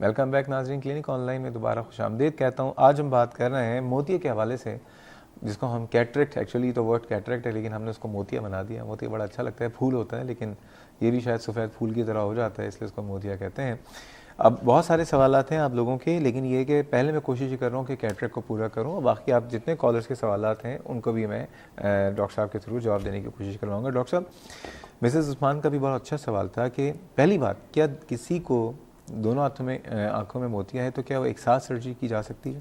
Welcome back ناظرین، clinic on line میں دوبارہ خوش آمدید کہتا ہوں. آج ہم بات کر رہے ہیں موتیے کے حوالے سے، جس کو ہم کیٹریکٹ، ایکچولی تو ورڈ کیٹریکٹ ہے لیکن ہم نے اس کو موتیا بنا دیا. موتیا بڑا اچھا لگتا ہے، پھول ہوتا ہے لیکن یہ بھی شاید سفید پھول کی طرح ہو جاتا ہے، اس لیے اس کو موتیا کہتے ہیں. اب بہت سارے سوالات ہیں آپ لوگوں کے، لیکن یہ کہ پہلے میں کوشش کر رہا ہوں کہ کیٹریکٹ کو پورا کروں. باقی آپ جتنے کالرز کے سوالات ہیں ان کو بھی میں ڈاکٹر صاحب کے تھرو جواب دینے کی کوشش کرواؤں گا. ڈاکٹر صاحب، مسز عثمان کا بھی بہت اچھا سوال تھا کہ پہلی بات، کیا کسی کو دونوں آنکھوں میں موتیا ہے تو کیا وہ ایک ساتھ سرجری کی جا سکتی ہے؟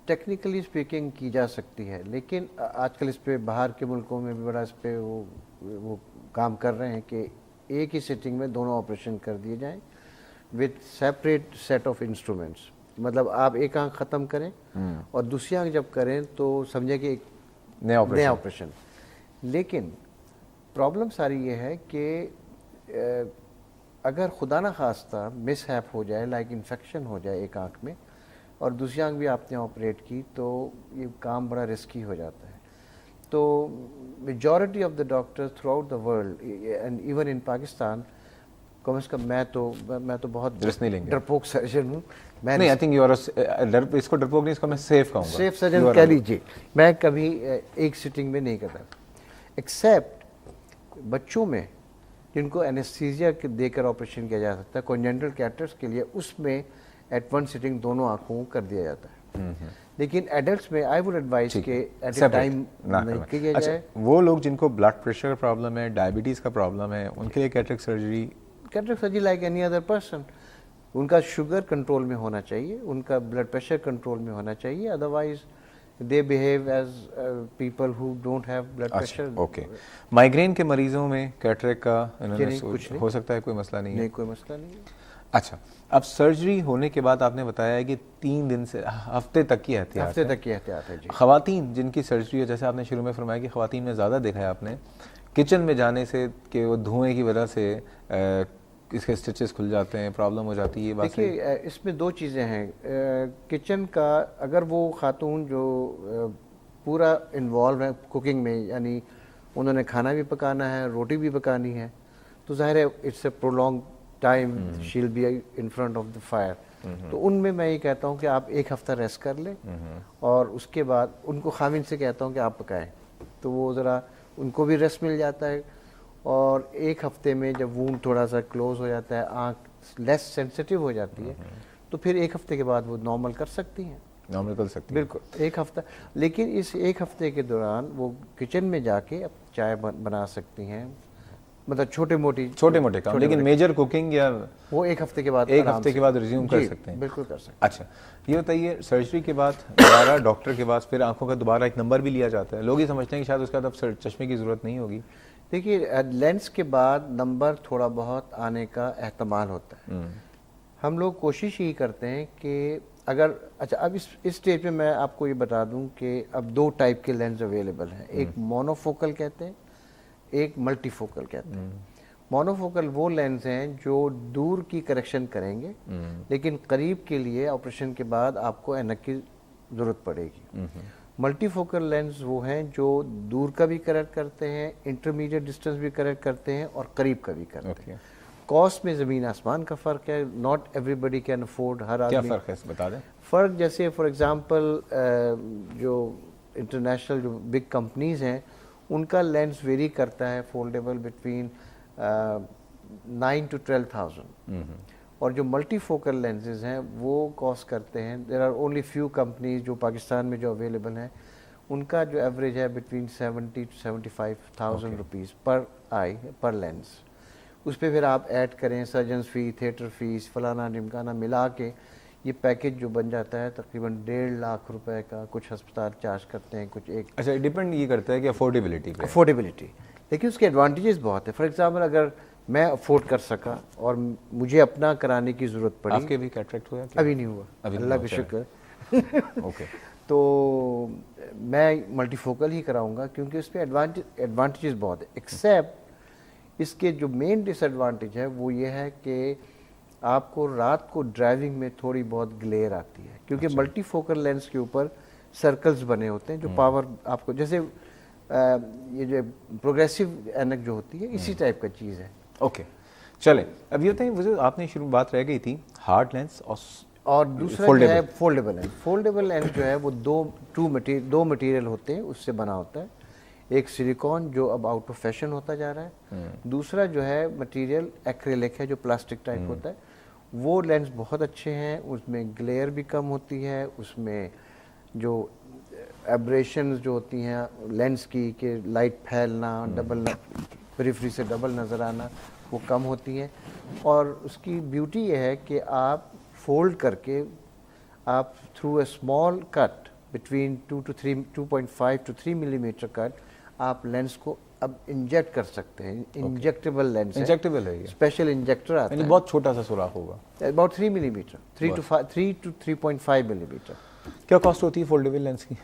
ٹیکنیکلی اسپیکنگ کی جا سکتی ہے، لیکن آج کل اس پہ باہر کے ملکوں میں بھی بڑا اس پہ وہ کام کر رہے ہیں کہ ایک ہی سیٹنگ میں دونوں آپریشن کر دیے جائیں with separate set of instruments. مطلب آپ ایک آنکھ ختم کریں اور دوسری آنکھ جب کریں تو سمجھیں کہ ایک نیا آپریشن. لیکن پرابلم ساری یہ ہے کہ اگر خدا نہ خواستہ مس ہیپ ہو جائے، لائک انفیکشن ہو جائے ایک آنکھ میں اور دوسری آنکھ بھی آپ نے آپریٹ کی، تو یہ کام بڑا رسکی ہو جاتا ہے. تو majority of the doctor throughout the world and even in Pakistan, کم از کم میں تو بہت ڈرپوک سرجن ہوں. میں نہیں، آئی تھنک یو آر اس کو ڈرپوک نہیں، اس کو میں سیف کہوں گا، سیف سرجن کہہ لیجیے. میں کبھی ایک سٹنگ میں نہیں کرتا، ایکسیپٹ بچوں میں جن کو انیستھیزیا دے کر آپریشن کیا جا سکتا ہے کونجنٹل کیٹرس کے لیے، اس میں ایٹ ون سٹنگ دونوں آنکھوں کر دیا جاتا ہے. لیکن ایڈلٹس میں آئی وڈ ایڈوائز کہ ایٹ اے ٹائم نہیں کیا جائے. وہ لوگ جن کو بلڈ پریشر کا پرابلم ہے، ڈائبٹیز کا پرابلم ہے، ان کے لیے cataract surgery like any other person, ان کا شوگر کنٹرول میں ہونا چاہیے، ان کا بلڈ پریشر کنٹرول میں ہونا چاہیے، otherwise they behave as people who don't have blood pressure. Okay. Migraine کے مریضوں میں کیٹریکٹ کا ہو سکتا ہے؟ کوئی مسئلہ نہیں ہے؟ نہیں، کوئی مسئلہ نہیں ہے. اچھا، اب سرجری ہونے کے بعد آپ نے بتایا ہے کہ 3 دن سے ہفتے تک کی احتیاط ہے. جی. خواتین جن کی سرجری ہے، جیسے آپ نے شروع میں فرمایا کہ خواتین میں زیادہ دیکھا ہے آپ نے کچن میں جانے سے کہ وہ دھوئیں کی وجہ سے اس کے اسٹچز کھل جاتے ہیں، پرابلم ہو جاتی ہے. یہ بات دیکھیے، اس میں 2 چیزیں ہیں. کچن کا اگر وہ خاتون جو پورا انوالو ہے کوکنگ میں، یعنی انہوں نے کھانا بھی پکانا ہے، روٹی بھی پکانی ہے، تو ظاہر ہے it's a prolong time she will be in front of the fire. تو ان میں یہ کہتا ہوں کہ آپ 1 ہفتہ ریسٹ کر لیں اور اس کے بعد ان کو خاوند سے کہتا ہوں کہ آپ پکائیں، تو وہ ذرا ان کو بھی ریسٹ مل جاتا ہے. اور 1 ہفتے میں جب وونڈ تھوڑا سا کلوز ہو جاتا ہے، آنکھ لیس سینسیٹیو ہو جاتی ہے، تو پھر 1 ہفتے کے بعد وہ نارمل کر سکتی ہیں. نارمل کر سکتی ہیں بالکل 1 ہفتہ. لیکن اس 1 ہفتے کے دوران وہ کچن میں جا کے چائے بنا سکتی ہیں، مطلب چھوٹے موٹے کام. لیکن میجر کوکنگ یا وہ 1 ہفتے کے بعد ریزیوم کر سکتے ہیں. بالکل کر سکتے ہیں. اچھا، یہ بتائیے، سرجری کے بعد دوبارہ ڈاکٹر کے پاس پھر آنکھوں کا دوبارہ ایک نمبر بھی لیا جاتا ہے. لوگ یہ سمجھتے ہیں کہ شاید اس کے بعد اب چشمے کی ضرورت نہیں ہوگی. دیکھیے، لینس کے بعد نمبر تھوڑا بہت آنے کا احتمال ہوتا ہے. ہم لوگ کوشش یہی کرتے ہیں کہ اگر اچھا، اب اس اسٹیج پہ میں آپ کو یہ بتا دوں کہ اب 2 ٹائپ کے لینس اویلیبل ہیں. ایک مونو فوکل کہتے ہیں، ایک ملٹی فوکل کہتے ہیں. مونو فوکل وہ لینس ہیں جو دور کی کریکشن کریں گے، لیکن قریب کے لیے آپریشن کے بعد آپ کو اینک کی ضرورت پڑے گی. ملٹی فوکل لینس وہ ہیں جو دور کا بھی کریکٹ کرتے ہیں، انٹرمیڈیٹ ڈسٹینس بھی کریکٹ کرتے ہیں اور قریب کا بھی کرتے ہیں. کاسٹ میں زمین آسمان کا فرق ہے. Not everybody can afford. ہر آدمی. کیا فرق ہے بتا دیں؟ فرق جیسے فار ایگزامپل جو انٹرنیشنل جو بگ کمپنیز ہیں ان کا لینس ویری کرتا ہے فولڈیبل بٹوین 9 to 12,000. اور جو ملٹی فوکل لینسز ہیں وہ کاسٹ کرتے ہیں، there are only few companies جو پاکستان میں جو اویلیبل ہیں، ان کا جو ایوریج ہے between 70 to 75,000 rupees per eye per lens. اس پہ پھر آپ ایڈ کریں سرجنز فی، تھیٹر فیس، فلانا ڈمکانا ملا کے یہ پیکج جو بن جاتا ہے تقریباً 1.5 لاکھ روپے کا. کچھ ہسپتال چارج کرتے ہیں، کچھ ایک. اچھا، ڈیپینڈ یہ کرتا ہے کہ افورڈیبلٹی. لیکن اس کے ایڈوانٹیجز بہت ہیں. فار ایگزامپل اگر میں افورڈ کر سکا اور مجھے اپنا کرانے کی ضرورت پڑی. آپ کے بھی کیٹریکٹ ہوا؟ ابھی نہیں ہوا، اللہ کا شکر. اوکے. تو میں ملٹی فوکل ہی کراؤں گا کیونکہ اس پہ ایڈوانٹیجز بہت ہیں. ایکسیپٹ اس کے جو مین ڈس ایڈوانٹیج ہے وہ یہ ہے کہ آپ کو رات کو ڈرائیونگ میں تھوڑی بہت گلیئر آتی ہے، کیونکہ ملٹی فوکل لینس کے اوپر سرکلز بنے ہوتے ہیں جو پاور آپ کو، جیسے یہ جو پروگریسو اینک جو ہوتی ہے اسی ٹائپ کا چیز ہے. اوکے. چلیں اب یہ بتائیں وہ جو آپ نے شروع بات رہ گئی تھی ہارڈ لینس اور دوسرا جو ہے فولڈیبل لینس. فولڈیبل لینس جو ہے وہ دو مٹیریل ہوتے ہیں اس سے بنا ہوتا ہے. ایک سلیکون جو اب آؤٹ آف فیشن ہوتا جا رہا ہے, دوسرا جو ہے مٹیریل ایکریلک ہے جو پلاسٹک ٹائپ ہوتا ہے. وہ لینس بہت اچھے ہیں, اس میں گلیئر بھی کم ہوتی ہے, اس میں جو ایبریشنز جو ہوتی ہیں لینس کی کہ لائٹ پھیلنا, ڈبل پریفری سے ڈبل نظر آنا, وہ کم ہوتی ہیں. اور اس کی بیوٹی یہ ہے کہ آپ فولڈ کر کے آپ through a small cut between 2.5 to 3 ملی میٹر کٹ آپ لینس کو اب انجیکٹ کر سکتے ہیں. انجیکٹیبل لینس انجیکٹیبل ہے یہ, اسپیشل انجیکٹر آتا ہے, بہت چھوٹا سا سوراخ ہوگا, اباؤٹ 3 ملی میٹر, 3 to 3.5 ملی میٹر. کیا کاسٹ ہوتی ہے فولڈیبل لینس کی؟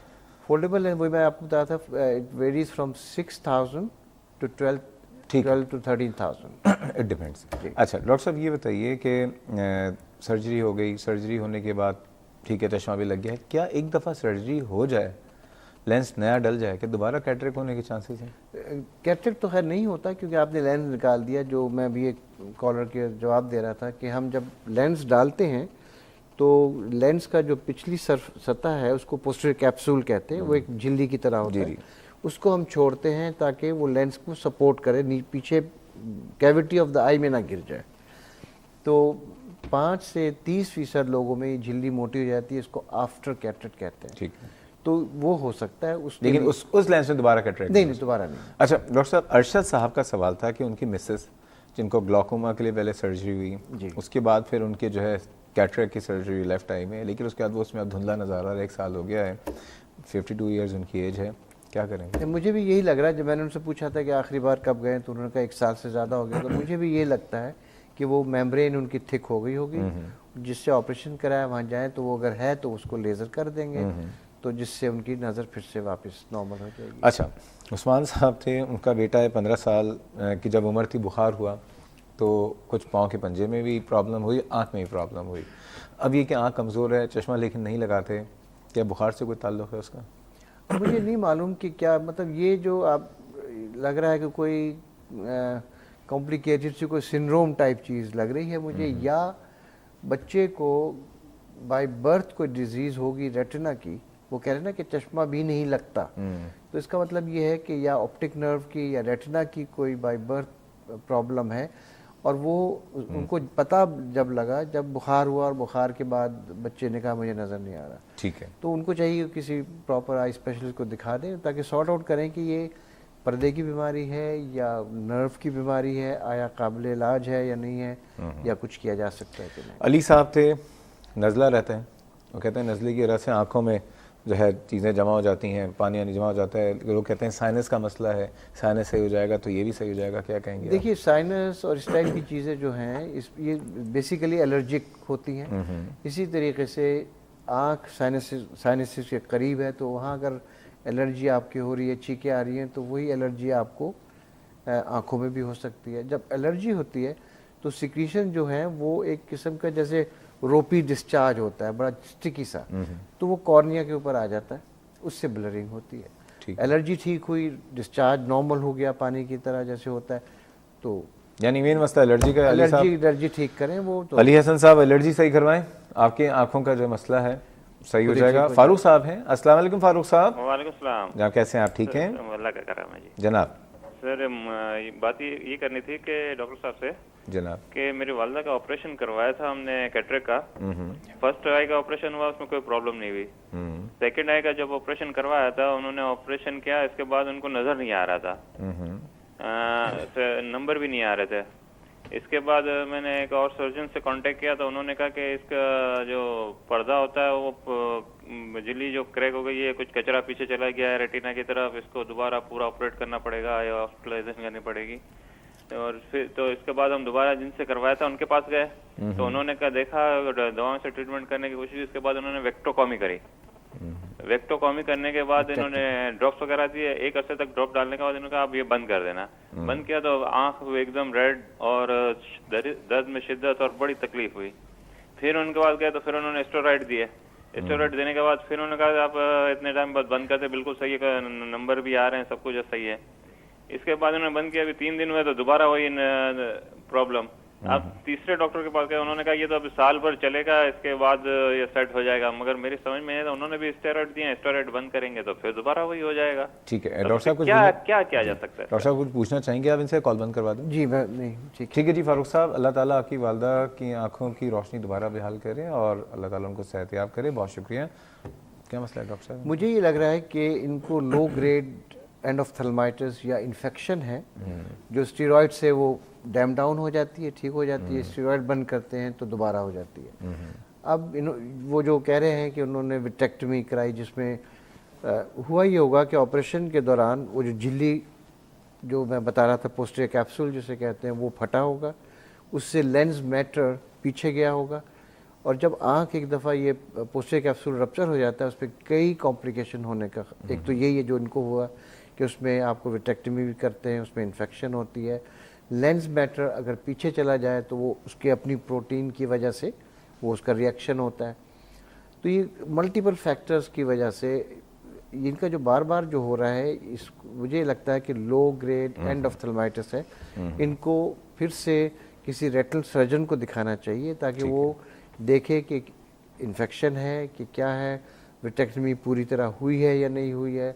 فولڈیبل لینس وہی میں آپ کو بتایا تھا, it varies from 6,000 to 12 to 13,000. It depends. اچھا ڈاکٹر صاحب یہ بتائیے کہ سرجری ہو گئی, سرجری ہونے کے بعد ٹھیک ہے چشمہ بھی لگ گیا ہے, کیا ایک دفعہ سرجری ہو جائے لینس نیا ڈل جائے کہ دوبارہ کیٹریک ہونے کے چانسز ہیں؟ کیٹریک تو خیر نہیں ہوتا کیونکہ آپ نے لینس نکال دیا. جو میں بھی ایک کالر کے جواب دے رہا تھا کہ ہم جب لینس ڈالتے ہیں تو لینس کا جو پچھلی سطح ہے اس کو پوسٹیریور کیپسول کہتے ہیں, وہ ایک جھلی کی طرح ہوتا ہے, اس کو ہم چھوڑتے ہیں تاکہ وہ لینس کو سپورٹ کرے, پیچھے کیوٹی آف دا آئی میں نہ گر جائے. تو 5 سے 30% لوگوں میں یہ جھلی موٹی ہو جاتی ہے, اس کو آفٹر کیٹریک کہتے ہیں. ٹھیک ہے, تو وہ ہو سکتا ہے لیکن اس لینس میں دوبارہ کیٹریک نہیں, دوبارہ نہیں. اچھا ڈاکٹر صاحب ارشد صاحب کا سوال تھا کہ ان کی مسز جن کو گلاکوما کے لیے پہلے سرجری ہوئی, اس کے بعد پھر ان کے جو ہے کیٹریک کی سرجری ہوئی لیفٹ آئی میں, لیکن اس کے بعد وہ اس میں اب دھندلا نظر آ رہا ہے, 1 سال ہو گیا ہے, 52 ایئرز ان کی ایج ہے, کیا کریں گے؟ مجھے بھی یہی لگ رہا ہے, جب میں نے ان سے پوچھا تھا کہ آخری بار کب گئے تو انہوں نے کہا 1 سال سے زیادہ ہو گیا, تو مجھے بھی یہ لگتا ہے کہ وہ میمبرین ان کی تھک ہو گئی ہوگی, جس سے آپریشن کرایا وہاں جائیں تو وہ اگر ہے تو اس کو لیزر کر دیں گے, تو جس سے ان کی نظر پھر سے واپس نارمل ہو جائے گی. اچھا عثمان صاحب تھے, ان کا بیٹا ہے 15 سال کی جب عمر تھی بخار ہوا تو کچھ پاؤں کے پنجے میں بھی پرابلم ہوئی, آنکھ میں بھی پرابلم ہوئی. اب یہ کہ آنکھ کمزور ہے, چشمہ لیکن نہیں لگاتے, کیا بخار سے کوئی تعلق ہے اس کا؟ مجھے نہیں معلوم کہ کیا مطلب یہ جو آپ لگ رہا ہے کہ کوئی کمپلیکیٹڈ سی کوئی سنڈروم ٹائپ چیز لگ رہی ہے مجھے, یا بچے کو بائی برتھ کوئی ڈیزیز ہوگی ریٹنا کی, وہ کہہ رہے ہیں نا کہ چشمہ بھی نہیں لگتا, تو اس کا مطلب یہ ہے کہ یا آپٹک نرو کی یا ریٹنا کی کوئی بائی برتھ پرابلم ہے, اور وہ ان کو پتہ جب لگا جب بخار ہوا, اور بخار کے بعد بچے نے کہا مجھے نظر نہیں آ رہا. ٹھیک ہے, تو ان کو چاہیے کسی پراپر آئی اسپیشلسٹ کو دکھا دیں تاکہ سارٹ آؤٹ کریں کہ یہ پردے کی بیماری ہے یا نرو کی بیماری ہے, آیا قابل علاج ہے یا نہیں ہے, یا کچھ کیا جا سکتا ہے کہ نہیں. علی صاحب تھے, نزلہ رہتے ہیں, وہ کہتے ہیں نزلے کی وجہ سے آنکھوں میں جو ہے چیزیں جمع ہو جاتی ہیں, پانی جمع ہو جاتا ہے, لوگ کہتے ہیں سائنس کا مسئلہ ہے, سائنس صحیح ہو جائے گا تو یہ بھی صحیح ہو جائے گا, کیا کہیں گے؟ دیکھیے سائنس اور اس ٹائپ کی چیزیں جو ہیں یہ بیسیکلی الرجک ہوتی ہیں. اسی طریقے سے آنکھ سائنسز کے قریب ہے, تو وہاں اگر الرجی آپ کی ہو رہی ہے, چیخیں آ رہی ہیں, تو وہی الرجی آپ کو آنکھوں میں بھی ہو سکتی ہے. جب الرجی ہوتی ہے تو سیکریشن جو ہے وہ ایک قسم کا جیسے روپی ڈسچارج ہوتا ہے, بڑا اسٹکی سا, تو وہ کارنیا کے اوپر آ جاتا ہے, اس سے بلرنگ ہوتی ہے. الرجی ٹھیک ہوئی, ڈسچارج نارمل ہو گیا پانی کی طرح جیسے ہوتا ہے, تو یعنی مین مسئلہ الرجی کا. الرجی ٹھیک کریں وہ تو. علی حسن صاحب الرجی صحیح کروائیں, آپ کی آنکھوں کا جو مسئلہ ہے صحیح ہو جائے گا. فاروق صاحب ہیں, السلام علیکم فاروق صاحب. وعلیکم السلام جناب کیسے ہیں آپ, ٹھیک ہیں؟ اللہ کا کرم ہے جی. جناب سر بات یہ کرنی تھی کہ ڈاکٹر صاحب سے جناب کہ میری والدہ کا آپریشن کروایا تھا ہم نے کیٹریک کا. فرسٹ آئی کا آپریشن ہوا, اس میں کوئی پرابلم نہیں ہوئی. سیکنڈ آئی کا جب آپریشن کروایا تھا انہوں نے آپریشن کیا, اس کے بعد ان کو نظر نہیں آ رہا تھا, نمبر بھی نہیں آ رہے تھے. اس کے بعد میں نے ایک اور سرجن سے کانٹیکٹ کیا تو انہوں نے کہا کہ اس کا جو پردہ ہوتا ہے وہ جھلی جو کریک ہو گئی ہے, کچھ کچرا پیچھے چلا گیا ہے ریٹینا کی طرف, اس کو دوبارہ پورا آپریٹ کرنا پڑے گا یا ہاسپٹلائزیشن کرنی پڑے گی. اور پھر تو اس کے بعد ہم دوبارہ جن سے کروایا تھا ان کے پاس گئے تو انہوں نے کہا دیکھا دواؤں سے ٹریٹمنٹ کرنے کی کوشش, اس کے بعد انہوں نے ویکٹوکامی کری. ویکٹوکامی کرنے کے بعد انہوں نے ڈراپس وغیرہ دیے, ایک عرصے تک ڈراپ ڈالنے کے بعد انہوں نے کہا آپ یہ بند کر دینا. بند کیا تو آنکھ ایک دم ریڈ اور درد میں شدت اور بڑی تکلیف ہوئی. پھر ان کے بعد گئے تو پھر انہوں نے اسٹیرائڈ دیے. اسٹیرائڈ دینے کے بعد پھر انہوں نے کہا آپ اتنے ٹائم بعد بند کرتے, بالکل صحیح ہے, نمبر بھی آ رہے ہیں, سب کچھ صحیح ہے. اس کے بعد انہوں نے بند کیا, ابھی 3 دن ہوئے تو دوبارہ وہی پرابلم. اب تیسرے ڈاکٹر کے پاس گئے, انہوں نے کہا یہ تو اب سال بھر چلے گا, اس کے بعد یہ سیٹ ہو جائے گا. مگر میری سمجھ میں نہیں, انہوں نے بھی اسٹیرائڈ دیے ہیں, اسٹیرائڈ بند کریں گے تو پھر دوبارہ وہی ہو جائے گا. ٹھیک ہے ڈاکٹر صاحب, کیا کیا جا سکتا ہے؟ ڈاکٹر صاحب کچھ پوچھنا چاہیں گے آپ ان سے؟ کال بند کروا دیں. جی میں نہیں, ٹھیک ہے جی فاروق صاحب, اللہ تعالیٰ آپ کی والدہ کی آنکھوں کی روشنی دوبارہ بحال کرے اور اللہ تعالیٰ ان کو صحت یاب کرے. بہت شکریہ. کیا مسئلہ ہے ڈاکٹر صاحب؟ مجھے یہ لگ رہا ہے کہ ان کو لو گریڈ اینڈ آف تھلمائٹس یا انفیکشن ہے, جو اسٹیرائڈ سے وہ ڈیم ڈاؤن ہو جاتی ہے, ٹھیک ہو جاتی ہے, اسٹیرائڈ بند کرتے ہیں تو دوبارہ ہو جاتی ہے. اب وہ جو کہہ رہے ہیں کہ انہوں نے وٹریکٹمی کرائی, جس میں ہوا یہ ہوگا کہ آپریشن کے دوران وہ جو جھلی جو میں بتا رہا تھا پوسٹیریئر کیپسول جسے کہتے ہیں وہ پھٹا ہوگا, اس سے لینز میٹر پیچھے گیا ہوگا, اور جب آنکھ ایک دفعہ یہ پوسٹیریئر کیپسول رپچر ہو جاتا ہے اس پہ کئی کمپلیکیشن ہونے کا, ایک تو یہی ہے جو ان کو ہوا کہ اس میں آپ کو وٹریکٹمی بھی کرتے ہیں, اس میں انفیکشن ہوتی ہے. لینز میٹر اگر پیچھے چلا جائے تو وہ اس کے اپنی پروٹین کی وجہ سے وہ اس کا ریئیکشن ہوتا ہے. تو یہ ملٹیپل فیکٹرز کی وجہ سے ان کا جو بار بار جو ہو رہا ہے, مجھے لگتا ہے کہ لو گریڈ اینڈ آف تھلمائٹس ہے. ان کو پھر سے کسی ریٹنل سرجن کو دکھانا چاہیے تاکہ وہ دیکھے کہ انفیکشن ہے کہ کیا ہے, وٹریکٹمی پوری طرح ہوئی ہے یا نہیں ہوئی ہے.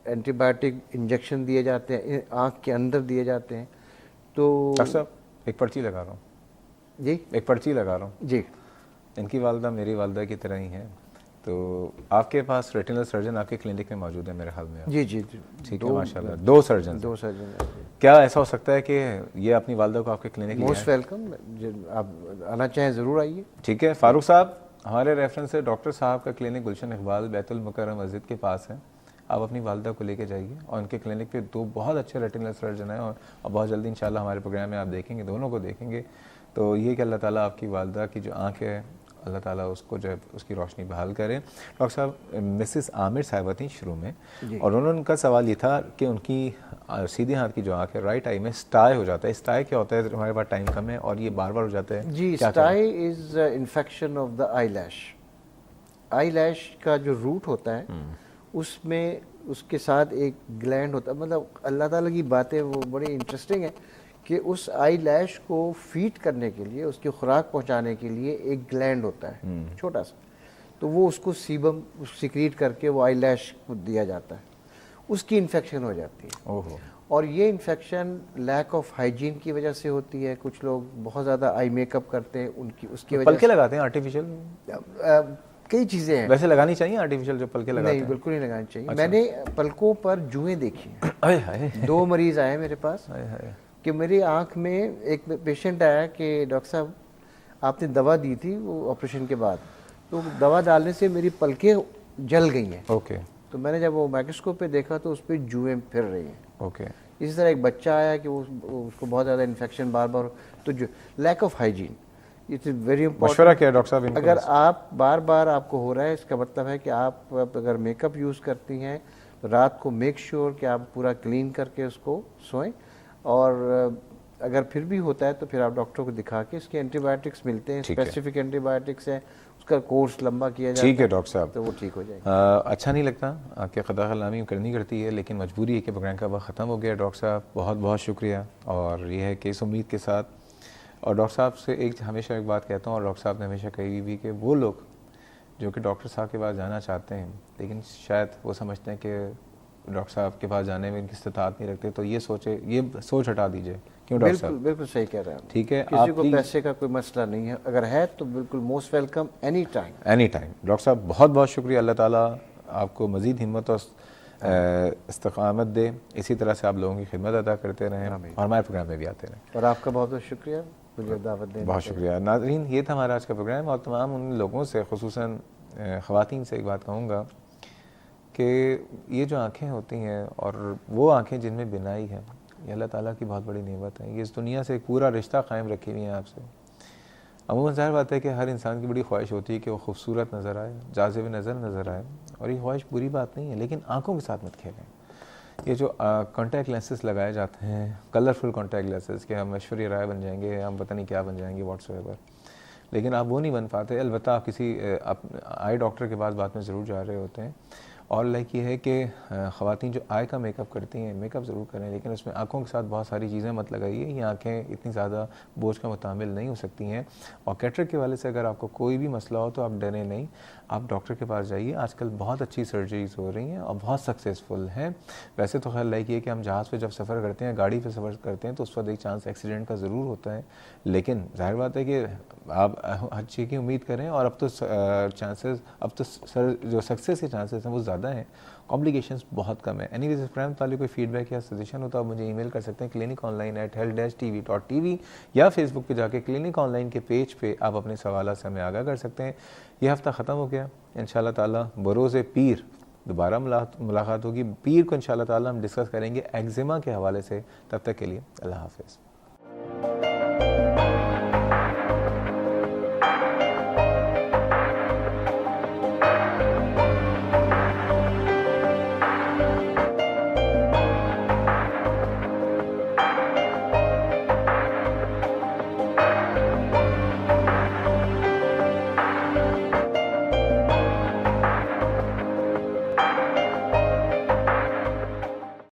اینٹی بایوٹک انجیکشن دیے جاتے ہیں, آنکھ کے اندر دیے جاتے ہیں. تو ڈاکٹر صاحب ایک پرچی لگا رہا ہوں. جی ایک پرچی لگا رہا ہوں. جی ان کی والدہ میری والدہ کی طرح ہی ہیں, تو آپ کے پاس ریٹینل سرجن آپ کے کلینک میں موجود ہے میرے خیال میں؟ جی جی ٹھیک ہے ماشاء اللہ, دو سرجن. کیا ایسا ہو سکتا ہے کہ یہ اپنی والدہ کو آپ کے کلینک؟ موسٹ ویلکم, آپ آنا چاہیں ضرور آئیے. ٹھیک ہے فاروق صاحب, ہمارے ریفرنس سے ڈاکٹر صاحب کا کلینک گلشن اقبال بیت المکرم مسجد کے پاس ہے. آپ اپنی والدہ کو لے کے جائیے, اور ان کے کلینک پہ دو بہت اچھے ریٹینل سرجن ہیں, اور بہت جلدی انشاءاللہ ہمارے پروگرام میں آپ دیکھیں گے, دونوں کو دیکھیں گے. تو یہ کہ اللہ تعالیٰ آپ کی والدہ کی جو آنکھ ہے, اللہ تعالیٰ اس کو جو ہے اس کی روشنی بحال کرے. ڈاکٹر صاحب مسز عامر صاحبہ تھیں شروع میں, اور ان کا سوال یہ تھا کہ ان کی سیدھے ہاتھ کی جو آنکھ ہے رائٹ آئی میں اسٹائے ہو جاتا ہے. اسٹائے کیا ہوتا ہے؟ ہمارے پاس ٹائم کم ہے اور یہ بار بار ہو جاتا ہے. جی, stye is infection of the eyelash. Eyelash کا جو روٹ ہوتا ہے اس میں اس کے ساتھ ایک گلینڈ ہوتا ہے. مطلب اللہ تعالیٰ کی باتیں وہ بڑی انٹرسٹنگ ہے کہ اس آئی لیش کو فیڈ کرنے کے لیے, اس کی خوراک پہنچانے کے لیے ایک گلینڈ ہوتا ہے چھوٹا سا, تو وہ اس کو سیبم سیکریٹ کر کے وہ آئی لیش کو دیا جاتا ہے. اس کی انفیکشن ہو جاتی ہے, اور یہ انفیکشن لیک آف ہائیجین کی وجہ سے ہوتی ہے. کچھ لوگ بہت زیادہ آئی میک اپ کرتے ہیں, ان کی اس کی وجہ پلکیں لگاتے ہیں آرٹیفیشیل, کئی چیزیں ہیں. ویسے لگانی چاہیے آرٹیفیشیل جو پلکیں لگاتے ہیں؟ نہیں, بالکل نہیں لگانی چاہیے. میں نے پلکوں پر جوئیں دیکھی ہیں. 2 مریض آئے میرے پاس کہ میری آنکھ میں ایک پیشنٹ آیا کہ ڈاکٹر صاحب آپ نے دوا دی تھی وہ آپریشن کے بعد, تو دوا ڈالنے سے میری پلکیں جل گئی ہیں. اوکے. تو میں نے جب وہ مائکروسکوپ پہ دیکھا تو اس پہ جوئیں پھر رہی ہیں. اوکے. اسی طرح ایک بچہ آیا کہ اس کو بہت زیادہ انفیکشن بار بار, تو جو lack of hygiene, it is very important. مشورہ کیا ڈاکٹر صاحب؟ اگر آپ بار بار آپ کو ہو رہا ہے, اس کا مطلب ہے کہ آپ اگر میک اپ یوز کرتی ہیں تو رات کو میک شیور کہ آپ پورا کلین کر کے اس کو سوئیں, اور اگر پھر بھی ہوتا ہے تو پھر آپ ڈاکٹر کو دکھا کے اس کے اینٹی بایوٹکس ملتے ہیں, اسپیسیفک اینٹی بایوٹکس ہیں, اس کا کورس لمبا کیا جاتا ہے. ٹھیک ہے ڈاکٹر صاحب, تو وہ ٹھیک ہو جائے گا. اچھا نہیں لگتا کہ خدا غلامی کرنی کرتی ہے, لیکن مجبوری ہے کہ پروگرام کا وقت ختم ہو گیا. ڈاکٹر صاحب بہت بہت شکریہ, اور یہ ہے کہ اس امید کے ساتھ, اور ڈاکٹر صاحب سے ہمیشہ ایک بات کہتا ہوں, اور ڈاکٹر صاحب نے ہمیشہ کہی بھی کہ وہ لوگ جو کہ ڈاکٹر صاحب کے پاس جانا چاہتے ہیں لیکن شاید وہ سمجھتے ہیں کہ ڈاکٹر صاحب کے پاس جانے میں ان کی استطاعت نہیں رکھتے, تو یہ سوچ ہٹا دیجیے. کیوں ڈاکٹر صاحب؟ بالکل صحیح کہہ رہے ہیں. ٹھیک ہے, کسی کو پیسے کا کوئی مسئلہ نہیں ہے, اگر ہے تو بالکل most welcome any time. Doctor صاحب بہت بہت شکریہ. اللہ تعالیٰ آپ کو مزید ہمت اور استقامت دے, اسی طرح سے آپ لوگوں کی خدمت ادا کرتے رہیں اور ہمارے پروگرام میں بھی آتے رہیں. اور آپ کا بہت بہت شکریہ مجھے دعوت دینے. بہت شکریہ. ناظرین, یہ تھا ہمارا آج کا پروگرام, اور تمام ان لوگوں سے, خصوصاً خواتین سے ایک بات کہوں گا کہ یہ جو آنکھیں ہوتی ہیں, اور وہ آنکھیں جن میں بینائی ہے, یہ اللہ تعالیٰ کی بہت بڑی نعمت ہے. یہ اس دنیا سے ایک پورا رشتہ قائم رکھی ہوئی ہیں آپ سے. عموماً ظاہر بات ہے کہ ہر انسان کی بڑی خواہش ہوتی ہے کہ وہ خوبصورت نظر آئے, جاذب نظر نظر آئے, اور یہ خواہش بری بات نہیں ہے, لیکن آنکھوں کے ساتھ مت کھیلیں. یہ جو کانٹیکٹ لینسز لگائے جاتے ہیں, کلرفل کانٹیکٹ لینسز, کہ ہم ایشوریہ رائے بن جائیں گے, ہم پتہ نہیں کیا بن جائیں گے واٹس ایور, لیکن آپ وہ نہیں بن پاتے. البتہ آپ کسی آئی ڈاکٹر کے پاس بات میں ضرور جا رہے ہوتے ہیں, اور لائک یہ ہے کہ خواتین جو آئی کا میک اپ کرتی ہیں میک اپ ضرور کریں لیکن اس میں آنکھوں کے ساتھ بہت ساری چیزیں مت لگائیے. یہ آنکھیں اتنی زیادہ بوجھ کا متحمل نہیں ہو سکتی ہیں. اور کیٹریکٹ کے والے سے اگر آپ کو کوئی بھی مسئلہ ہو تو آپ ڈریں نہیں, آپ ڈاکٹر کے پاس جائیے. آج کل بہت اچھی سرجریز ہو رہی ہیں اور بہت سکسیزفل ہیں. ویسے تو خیر لائک یہ کہ ہم جہاز پہ جب سفر کرتے ہیں, گاڑی پہ سفر کرتے ہیں تو اس وقت ایک چانس ایکسیڈنٹ کا ضرور ہوتا ہے, لیکن ظاہر بات ہے کہ آپ ہر چیز کی امید کریں. اور اب تو چانسز, اب تو جو سکسیس کے چانسز ہیں وہ زیادہ ہیں, کمپلیکیشنز بہت کم ہیں. اینی ویز اس پروگرام تعلق کوئی فیڈ بیک یا سجیشن ہو تو آپ مجھے ای میل کر سکتے ہیں cliniconline@health-tv.tv یا فیس بک پہ جا کے کلینک آن لائن کے پیج پہ آپ اپنے سوالات سے ہمیں آگاہ کر سکتے ہیں. یہ ہفتہ ختم ہو گیا, انشاءاللہ تعالیٰ بروز پیر دوبارہ ملاقات ہوگی. پیر کو انشاءاللہ تعالیٰ ہم ڈسکس کریں گے ایگزیما کے حوالے سے. تب تک کے لیے اللہ حافظ.